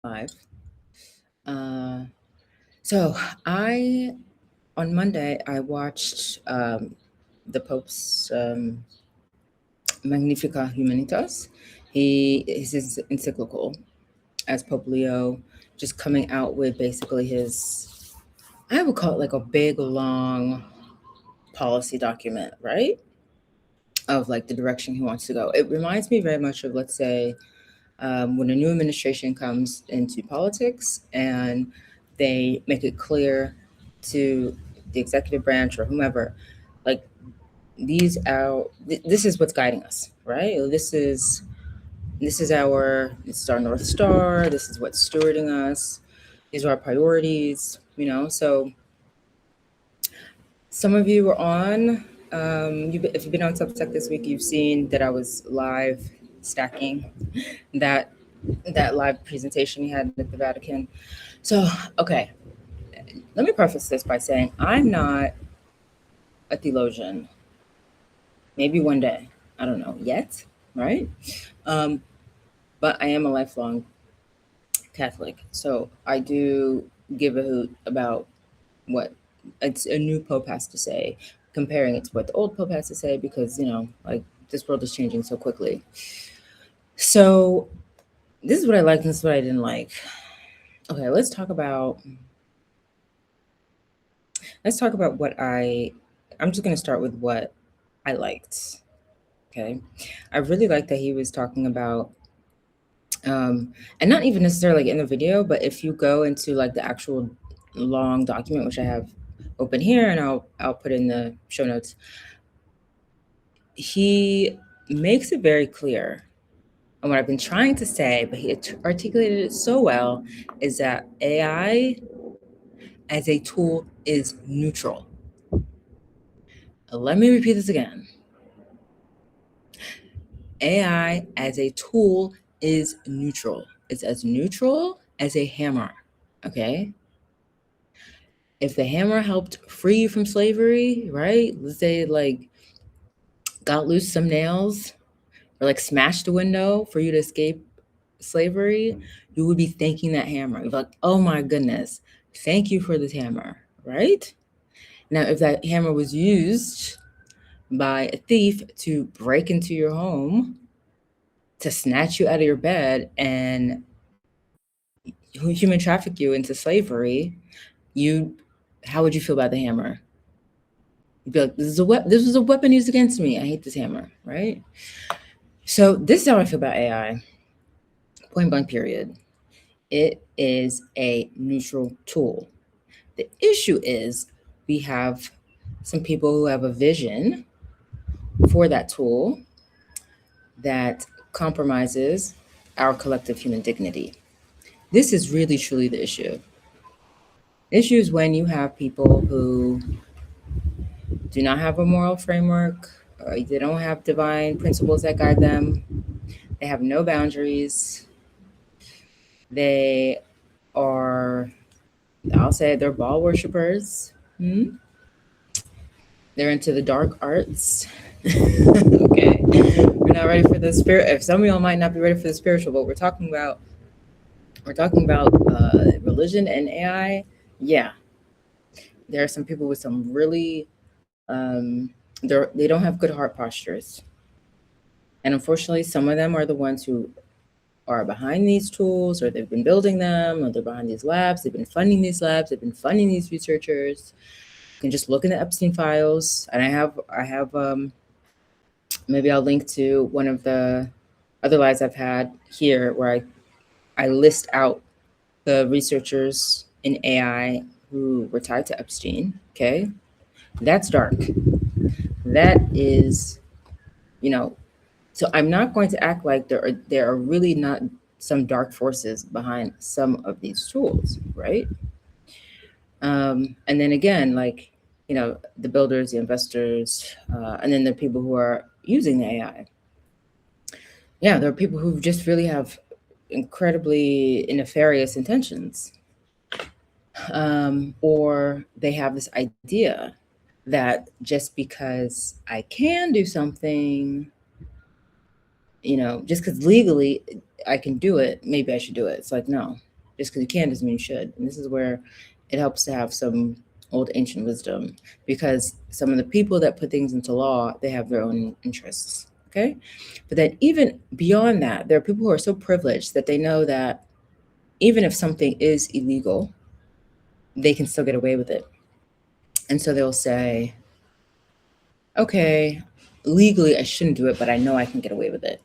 Live. Uh, so I on Monday I watched the Pope's Magnifica Humanitas. He his encyclical as Pope Leo, just coming out with basically his, I would call it like a big long policy document, right? Of like the direction he wants to go. It reminds me very much of, let's say, when a new administration comes into politics and they make it clear to the executive branch or whomever, like this is what's guiding us, right? This is our North Star. This is what's stewarding us. These are our priorities, So some of you were on. If you've been on Substack this week, you've seen that I was live stacking that that live presentation he had at the Vatican. So, okay, let me preface this by saying I'm not a theologian. Maybe one day, I don't know yet, right? Um, but I am a lifelong Catholic, so I do give a hoot about what a new pope has to say, comparing it to what the old pope has to say, because like this world is changing so quickly. So this is what I liked and this is what I didn't like. Okay, let's talk about what I'm just going to start with what I liked. Okay, I really liked that he was talking about and not even necessarily like in the video, but if you go into like the actual long document, which I have open here and I'll put in the show notes, he makes it very clear. And what I've been trying to say, but he articulated it so well, is that AI as a tool is neutral. Let me repeat this again. AI as a tool is neutral. It's as neutral as a hammer, okay? If the hammer helped free you from slavery, right? Let's say like got loose some nails or like smashed a window for you to escape slavery, you would be thanking that hammer. You'd be like, oh my goodness, thank you for this hammer, right? Now, if that hammer was used by a thief to break into your home, to snatch you out of your bed and human traffic you into slavery, you how would you feel about the hammer? You'd be like, this was a weapon used against me. I hate this hammer, right? So this is how I feel about AI. Point blank period. It is a neutral tool. The issue is we have some people who have a vision for that tool that compromises our collective human dignity. This is really truly the issue. The issue is when you have people who do not have a moral framework, they don't have divine principles that guide them, they have no boundaries, they are, I'll say, they're ball worshippers. They're into the dark arts. Okay, we're not ready for the spirit. If some of y'all might not be ready for the spiritual, but we're talking about religion and AI. Yeah, there are some people with some really they don't have good heart postures, and unfortunately, some of them are the ones who are behind these tools, or they've been building them, or they're behind these labs. They've been funding these labs. They've been funding these researchers. You can just look in the Epstein files, and I have maybe I'll link to one of the other lives I've had here where I list out the researchers in AI who were tied to Epstein. Okay, that's dark. That is, you know, so I'm not going to act like there are really not some dark forces behind some of these tools, right? And then again, like, the builders, the investors, and then the people who are using the AI. Yeah, there are people who just really have incredibly nefarious intentions, or they have this idea that just because I can do something, just because legally I can do it, maybe I should do it. It's like, no, Just because you can doesn't mean you should. And this is where it helps to have some old ancient wisdom, because some of the people that put things into law, they have their own interests. Okay. But then even beyond that, there are people who are so privileged that they know that even if something is illegal, they can still get away with it. And so they'll say, okay, legally I shouldn't do it, but I know I can get away with it.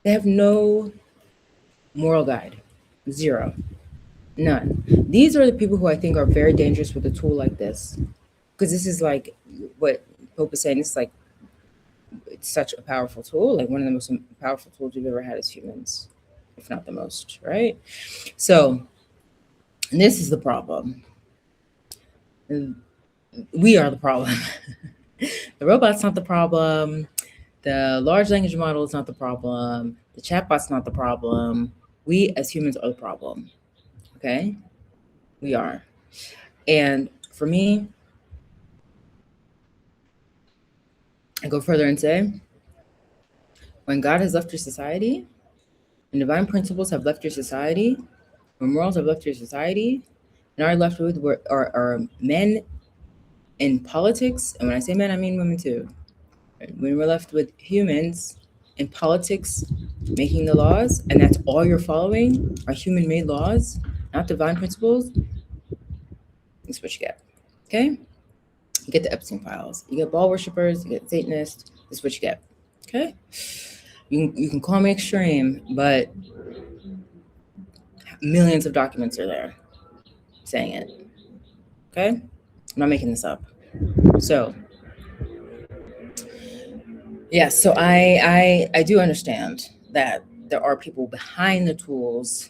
They have no moral guide. Zero. None. These are the people who I think are very dangerous with a tool like this. Because this is like what Pope is saying, it's like it's such a powerful tool, like one of the most powerful tools we've ever had as humans, if not the most, right? So this is the problem. We are the problem. The robot's not the problem. The large language model is not the problem. The chatbot's not the problem. We as humans are the problem. Okay? We are. And for me, I go further and say, when God has left your society, when divine principles have left your society, when morals have left your society, and are left with are men in politics, and when I say men, I mean women too. When we're left with humans in politics making the laws, and that's all you're following are human-made laws, not divine principles, that's what you get. Okay? You get the Epstein files. You get ball worshippers, you get Satanists, that's what you get. Okay? You can call me extreme, but millions of documents are there saying it. Okay? I'm not making this up. So yes, so I do understand that there are people behind the tools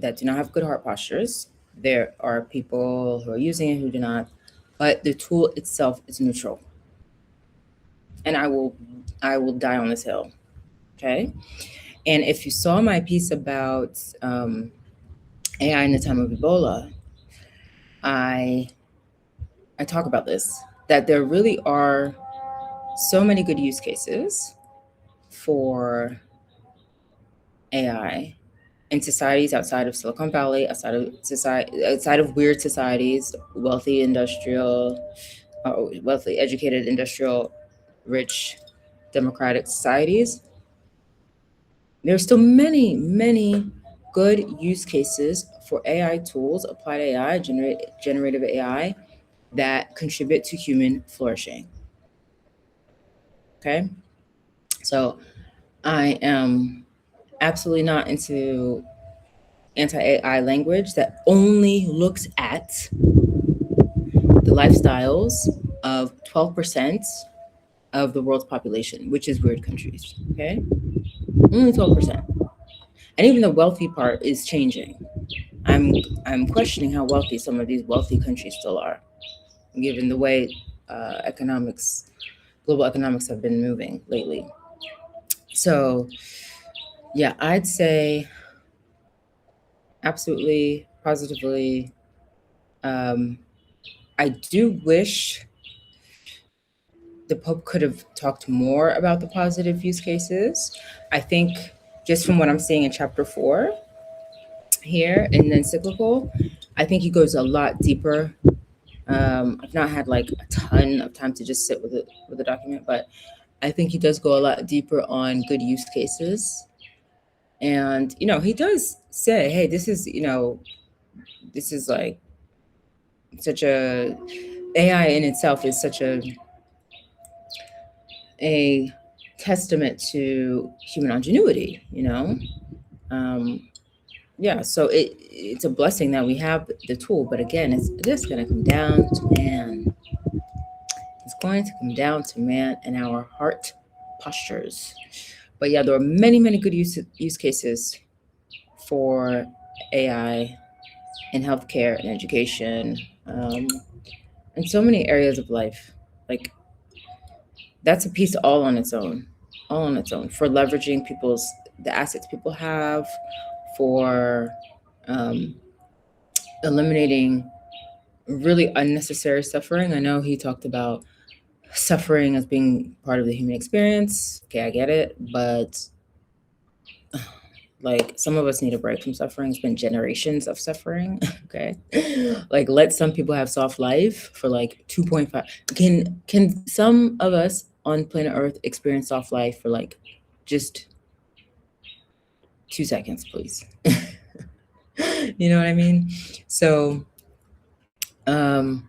that do not have good heart postures. There are people who are using it who do not, but the tool itself is neutral. And I will die on this hill. Okay. And if you saw my piece about AI in the time of Ebola, I talk about this, that there really are so many good use cases for AI in societies outside of Silicon Valley, outside of weird societies, wealthy, industrial, wealthy, educated, industrial, rich, democratic societies. There's still many, many good use cases for AI tools, applied AI, generative AI, that contribute to human flourishing. Okay? So I am absolutely not into anti-AI language that only looks at the lifestyles of 12% of the world's population, which is weird countries. Okay? Only 12%. And even the wealthy part is changing. I'm questioning how wealthy some of these wealthy countries still are, given the way global economics have been moving lately. So yeah, I'd say absolutely, positively. I do wish the Pope could have talked more about the positive use cases. I think just from what I'm seeing in chapter 4 here in the encyclical, I think he goes a lot deeper. I've not had like a ton of time to just sit with the document, but I think he does go a lot deeper on good use cases. And, he does say, hey, this is like such a, AI in itself is such a testament to human ingenuity, yeah, so it's a blessing that we have the tool, but again, it's just going to come down to man. It's going to come down to man and our heart postures. But yeah, there are many, many good use cases for AI in healthcare and education, and so many areas of life. Like, that's a piece all on its own, for leveraging the assets people have, for eliminating really unnecessary suffering. I know he talked about suffering as being part of the human experience. Okay, I get it, but Like, some of us need a break from suffering. It's been generations of suffering. Okay. Like, let some people have soft life for like 2.5. Can some of us on planet Earth experience soft life for like just 2 seconds, please? You know what I mean? So, um,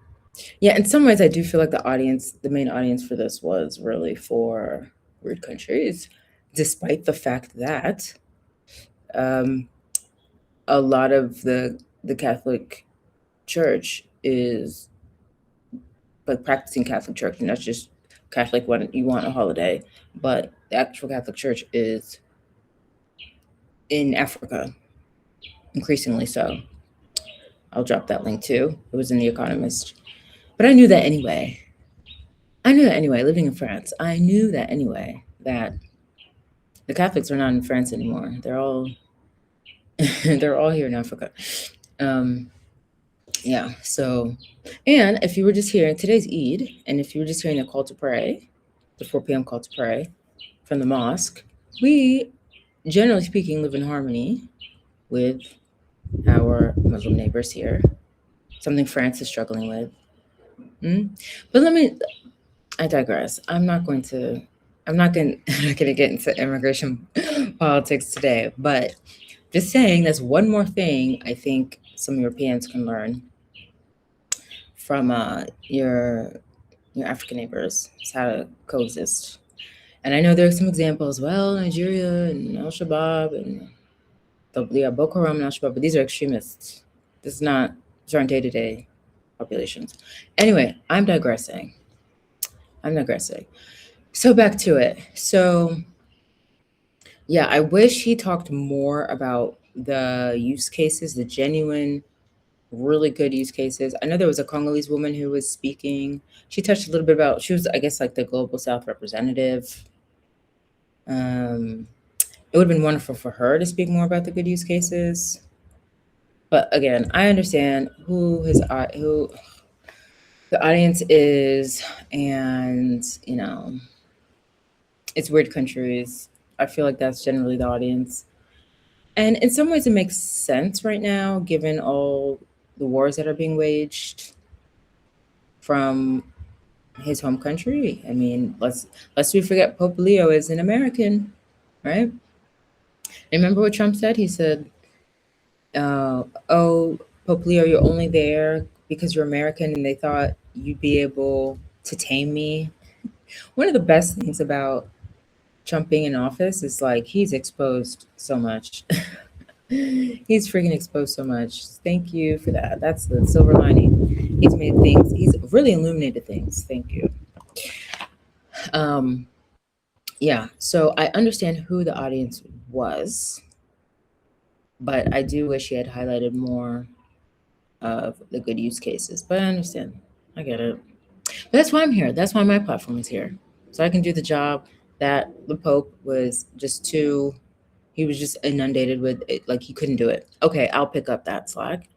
yeah, in some ways, I do feel like the main audience for this was really for weird countries, despite the fact that um, a lot of the Catholic Church is like practicing Catholic Church, and that's just Catholic when you want a holiday. But the actual Catholic Church is in Africa, increasingly so. I'll drop that link too. It was in The Economist. But I knew that anyway. Living in France. I knew that anyway, that the Catholics are not in France anymore. They're all they're all here in Africa. Um, yeah, so, and if you were just hearing today's Eid, and if you were just hearing the call to pray, the 4 p.m. call to pray from the mosque, we, generally speaking, live in harmony with our Muslim neighbors here, something France is struggling with. But I digress. I'm not going I'm not going to get into immigration politics today, but just saying that's one more thing I think some Europeans can learn from your African neighbors, is how to coexist. And I know there are some examples, well, Nigeria and Al Shabaab and Boko Haram and Al Shabaab, but these are extremists. These aren't day to day populations. Anyway, I'm digressing. So back to it. So yeah, I wish he talked more about the use cases, the genuine, really good use cases. I know there was a Congolese woman who was speaking. She touched a little bit about, she was, I guess, like the Global South representative. It would have been wonderful for her to speak more about the good use cases. But again, I understand who the audience is, and it's weird countries. I feel like that's generally the audience. And in some ways, it makes sense right now, given all the wars that are being waged from his home country. I mean, lest we forget Pope Leo is an American, right? Remember what Trump said? He said, "Oh, Pope Leo, you're only there because you're American, and they thought you'd be able to tame me." One of the best things about Trump being in office is like he's exposed so much. He's freaking exposed so much. Thank you for that. That's the silver lining. He's really illuminated things. Thank you. Um, yeah, so I understand who the audience was, but I do wish he had highlighted more of the good use cases. But I understand. I get it. But that's why I'm here. That's why my platform is here. So I can do the job that the Pope was just too, he was just inundated with it, like he couldn't do it. Okay, I'll pick up that slack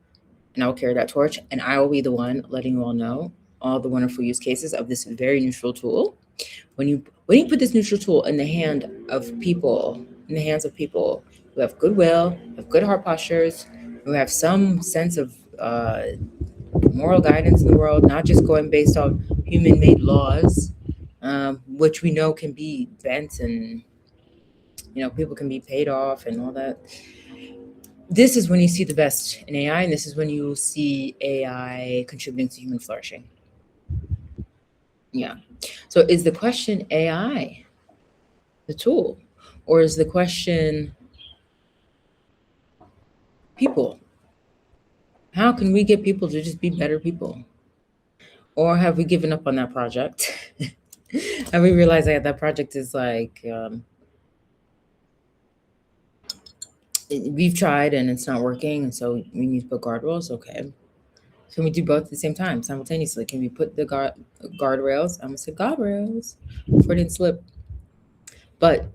and I will carry that torch, and I will be the one letting you all know all the wonderful use cases of this very neutral tool. When you put this neutral tool in the hands of people who have goodwill, have good heart postures, who have some sense of moral guidance in the world, not just going based on human-made laws, which we know can be bent, and people can be paid off and all that. This is when you see the best in AI, and this is when you see AI contributing to human flourishing. Yeah. So is the question AI the tool, or is the question people? How can we get people to just be better people? Or have we given up on that project? And we realize that project is like, we've tried and it's not working, and so we need to put guardrails. Okay. Can we do both at the same time, simultaneously? Can we put the guardrails? I'm gonna say guardrails before it didn't slip. But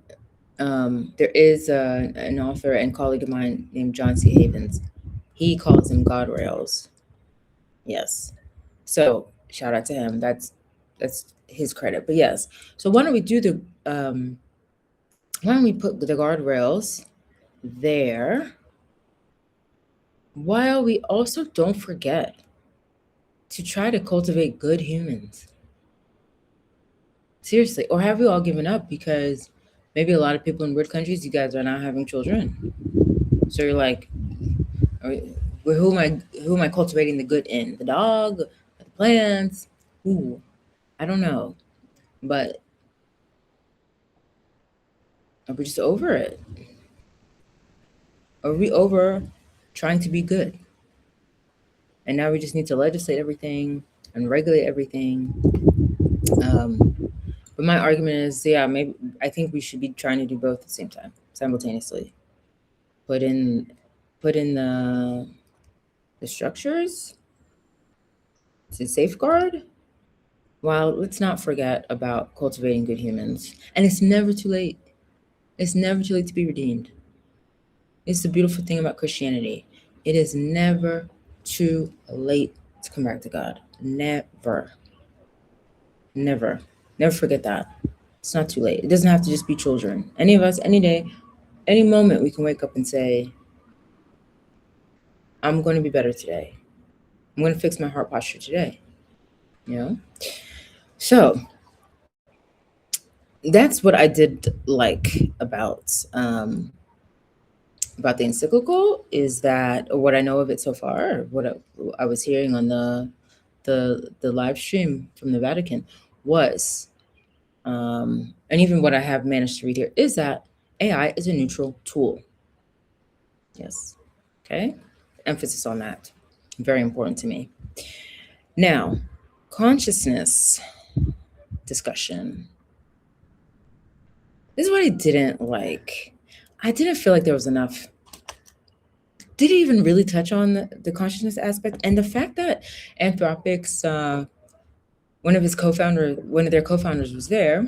there is an author and colleague of mine named John C. Havens. He calls them guardrails. Yes. So shout out to him. That's his credit. But yes. So why don't we put the guardrails there, while we also don't forget to try to cultivate good humans. Seriously. Or have we all given up because maybe a lot of people in weird countries, you guys are not having children? So you're like, who am I cultivating the good in? The dog, the plants? Ooh, I don't know. But are we just over it? Are we over trying to be good? And now we just need to legislate everything and regulate everything. But my argument is, yeah, maybe I think we should be trying to do both at the same time, simultaneously. Put in, put in the structures to safeguard, while let's not forget about cultivating good humans. And it's never too late. It's never too late to be redeemed. It's the beautiful thing about Christianity. It is never too late to come back to God. Never. Never. Never forget that. It's not too late. It doesn't have to just be children. Any of us, any day, any moment, we can wake up and say, I'm going to be better today. I'm going to fix my heart posture today. You know? So that's what I did like about the encyclical, is that, or what I know of it so far, what I was hearing on the live stream from the Vatican was, and even what I have managed to read here, is that AI is a neutral tool. Yes. Okay. Emphasis on that. Very important to me. Now, consciousness discussion. This is what I didn't like. I didn't feel like there was enough. Did he even really touch on the consciousness aspect? And the fact that Anthropic's one of their co-founders was there.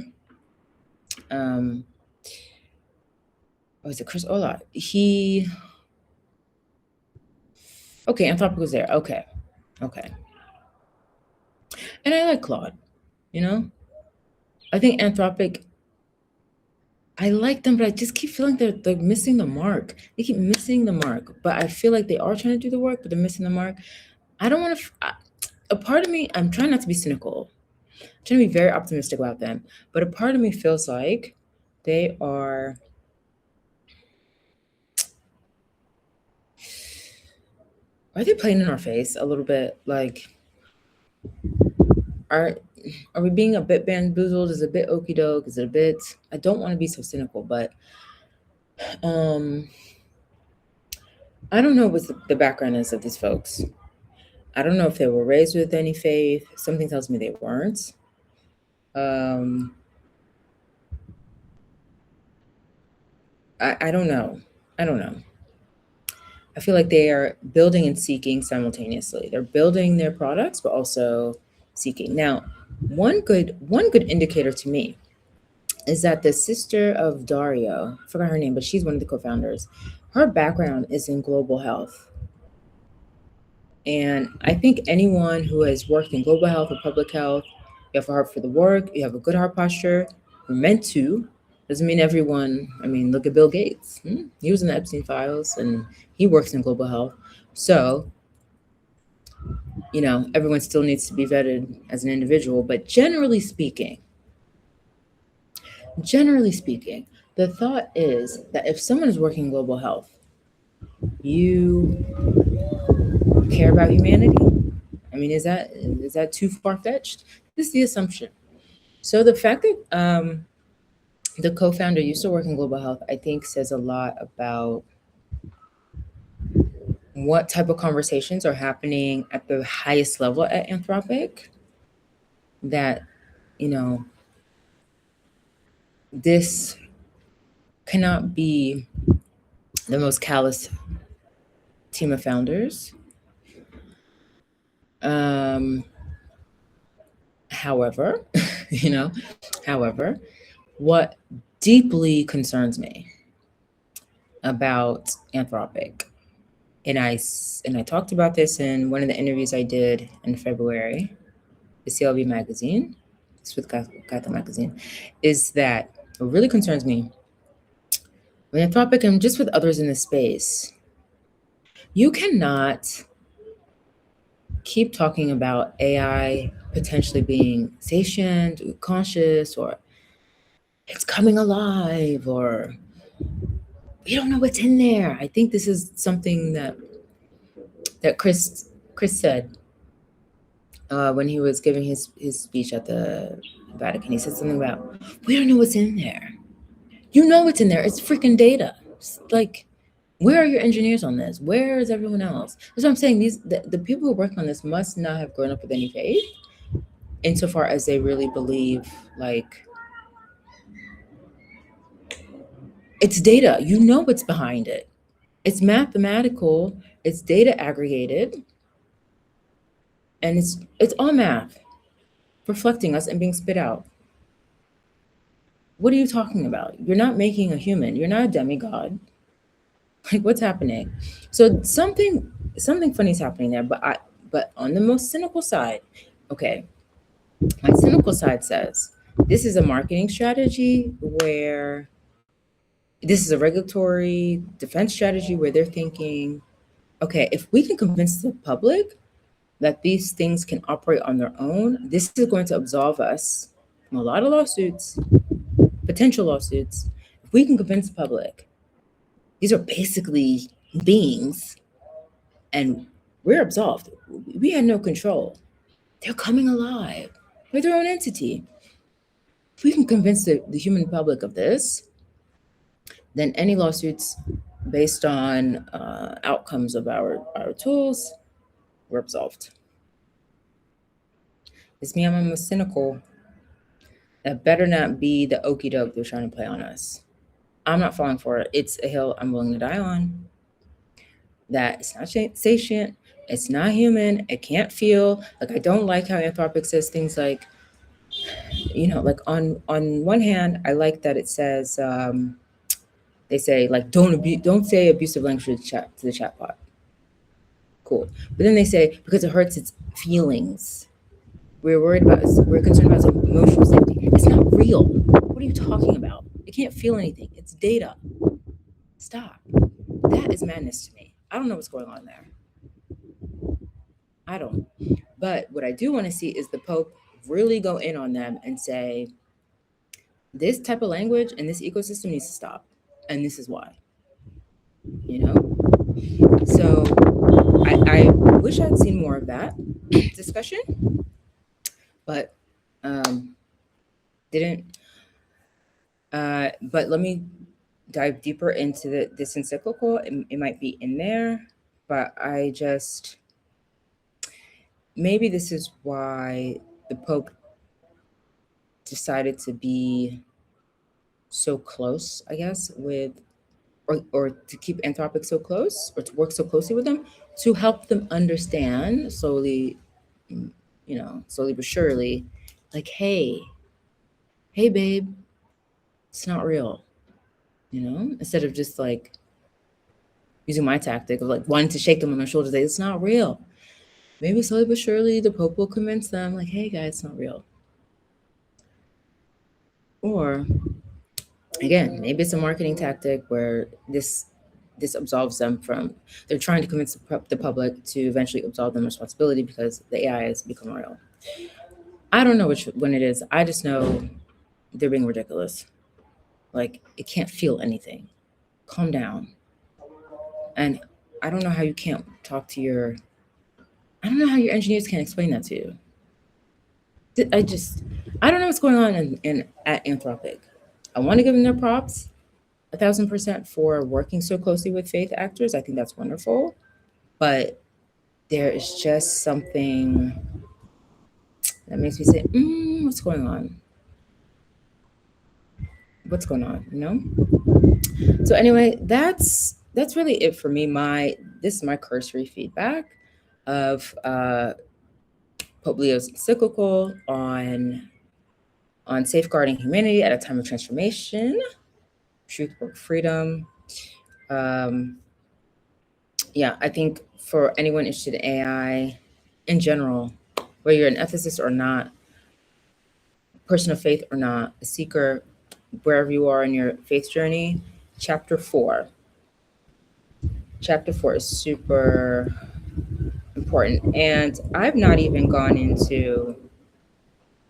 Was it Chris Ola? Anthropic was there. Okay. And I like Claude, you know? I think Anthropic, I like them, but I just keep feeling they're missing the mark. They keep missing the mark, but I feel like they are trying to do the work, but they're missing the mark. I don't want to, a part of me, I'm trying not to be cynical. I'm trying to be very optimistic about them, but a part of me feels like they are they playing in our face a little bit? Like, are we being a bit bamboozled? Is it a bit okey doke? Is it a bit? I don't want to be so cynical, but I don't know what the background is of these folks. I don't know if they were raised with any faith. Something tells me they weren't. I don't know. I don't know. I feel like they are building and seeking simultaneously. They're building their products, but also seeking. Now, one good indicator to me is that the sister of Dario, I forgot her name, but she's one of the co-founders. Her background is in global health. And I think anyone who has worked in global health or public health, you have a heart for the work, you have a good heart posture, you're meant to. Doesn't mean everyone, I mean, look at Bill Gates. He was in the Epstein files and he works in global health. So, everyone still needs to be vetted as an individual. But generally speaking, the thought is that if someone is working in global health, you care about humanity. I mean, is that too far-fetched? This is the assumption. So the fact that the co-founder used to work in global health, I think says a lot about what type of conversations are happening at the highest level at Anthropic. That, this cannot be the most callous team of founders. However, what deeply concerns me about Anthropic, and I talked about this in one of the interviews I did in February, the CLB magazine, it's with Catholic magazine, is that what really concerns me with Anthropic and just with others in the space, you cannot keep talking about AI potentially being sentient, conscious, or it's coming alive, or we don't know what's in there. I think this is something that Chris said when he was giving his speech at the Vatican. He said something about we don't know what's in there. You know what's in there. It's freaking data. It's like, where are your engineers on this? Where is everyone else? That's what I'm saying. The people who work on this must not have grown up with any faith, insofar as they really believe like it's data. You know what's behind it. It's mathematical. It's data aggregated, and it's all math reflecting us and being spit out. What are you talking about? You're not making a human. You're not a demigod. Like, what's happening? So something funny is happening there. But on the most cynical side, okay, my cynical side says this is a marketing strategy where this is a regulatory defense strategy where they're thinking, okay, if we can convince the public that these things can operate on their own, this is going to absolve us from a lot of lawsuits, potential lawsuits. If we can convince the public, these are basically beings and we're absolved. We had no control. They're coming alive. They're their own entity. If we can convince the human public of this, then any lawsuits based on outcomes of our tools, we're absolved. It's me, I'm most cynical. That better not be the okey doke they're trying to play on us. I'm not falling for it. It's a hill I'm willing to die on. That it's not sentient, it's not human, it can't feel. Like, I don't like how Anthropic says things like, like on one hand, I like that it says they say like don't say abusive language to the chatbot. Cool. But then they say because it hurts its feelings. We're concerned about its emotional safety. It's not real. What are you talking about? It can't feel anything. It's data. Stop. That is madness to me. I don't know what's going on there. I don't. But what I do want to see is the Pope really go in on them and say, this type of language and this ecosystem needs to stop. And this is why. So I wish I'd seen more of that discussion, but didn't. But let me dive deeper into this encyclical. It might be in there, but I just, maybe this is why the Pope decided to be so close, I guess, with, or to keep Anthropic so close, or to work so closely with them, to help them understand slowly but surely, like, hey babe, it's not real, instead of just like using my tactic of like wanting to shake them on their shoulders, like, it's not real. Maybe slowly but surely the Pope will convince them, like, hey guys, it's not real. Or again, maybe it's a marketing tactic where this absolves them from, they're trying to convince the public to eventually absolve them responsibility because the AI has become real. I don't know which one it is. I just know they're being ridiculous. Like, it can't feel anything. Calm down. And I don't know how you can't talk to I don't know how your engineers can't explain that to you. I don't know what's going on at Anthropic. I want to give them their props 1,000% for working so closely with faith actors. I think that's wonderful. But there is just something that makes me say, what's going on? What's going on? So anyway, that's really it for me. This is my cursory feedback of Pope Leo's encyclical on safeguarding humanity at a time of transformation, truth, work, freedom. I think for anyone interested in AI in general, whether you're an ethicist or not, person of faith or not, a seeker, wherever you are in your faith journey, chapter 4. Chapter 4 is super important. And I've not even gone into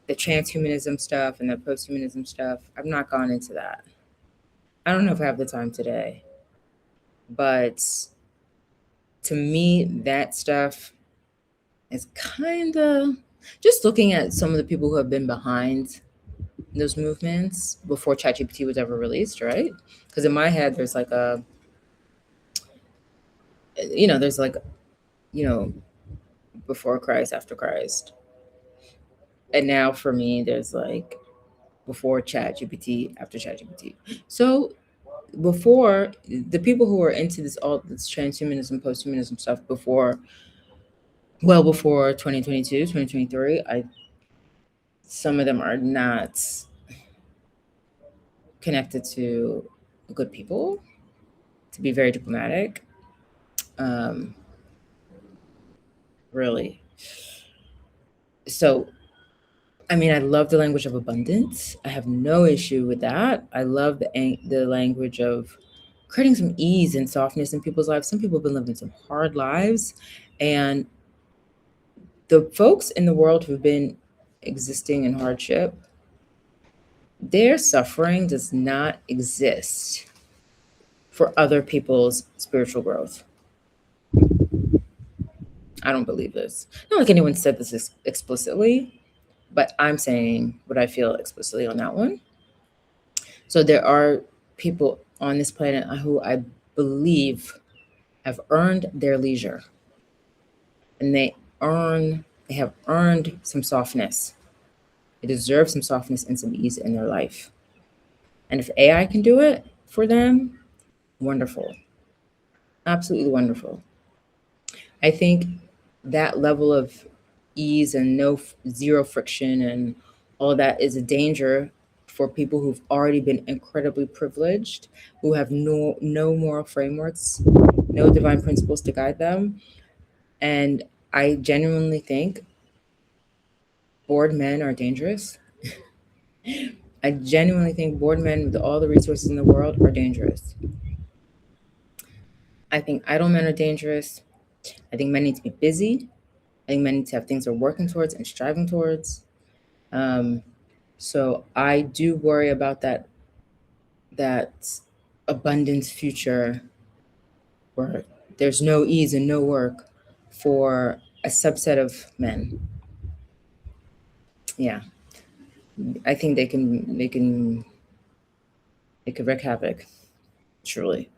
the transhumanism stuff and the posthumanism stuff. I've not gone into that. I don't know if I have the time today. But to me, that stuff is kind of just looking at some of the people who have been behind those movements before ChatGPT was ever released, right? Because in my head, there's like there's like, you know, before Christ, after Christ. And now for me, there's like before ChatGPT, after ChatGPT. So before the people who were into all this transhumanism, posthumanism stuff before 2022, 2023, some of them are not connected to good people, to be very diplomatic. Um, really. So, I mean, I love the language of abundance. I have no issue with that. I love the language of creating some ease and softness in people's lives. Some people have been living some hard lives, and the folks in the world who've been existing in hardship, their suffering does not exist for other people's spiritual growth. I don't believe this. Not like anyone said this explicitly, but I'm saying what I feel explicitly on that one. So there are people on this planet who I believe have earned their leisure, and they have earned some softness. They deserve some softness and some ease in their life. And if AI can do it for them, wonderful. Absolutely wonderful. I think that level of ease and zero friction and all that is a danger for people who've already been incredibly privileged, who have no moral frameworks, no divine principles to guide them. And I genuinely think bored men are dangerous. I genuinely think bored men with all the resources in the world are dangerous. I think idle men are dangerous. I think men need to be busy. I think men need to have things they're working towards and striving towards. So I do worry about that abundance future where there's no ease and no work for a subset of men. Yeah, I think they could wreak havoc, truly.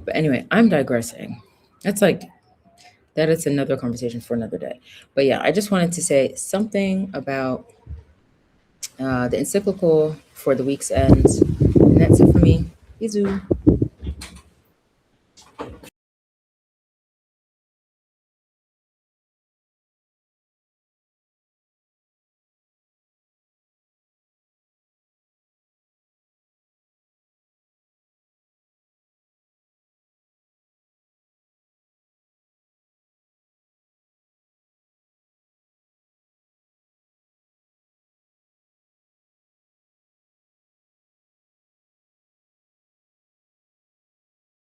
But anyway, I'm digressing. That's like that is another conversation for another day. But yeah, I just wanted to say something about the encyclical for the week's end. And that's it for me. Bisous.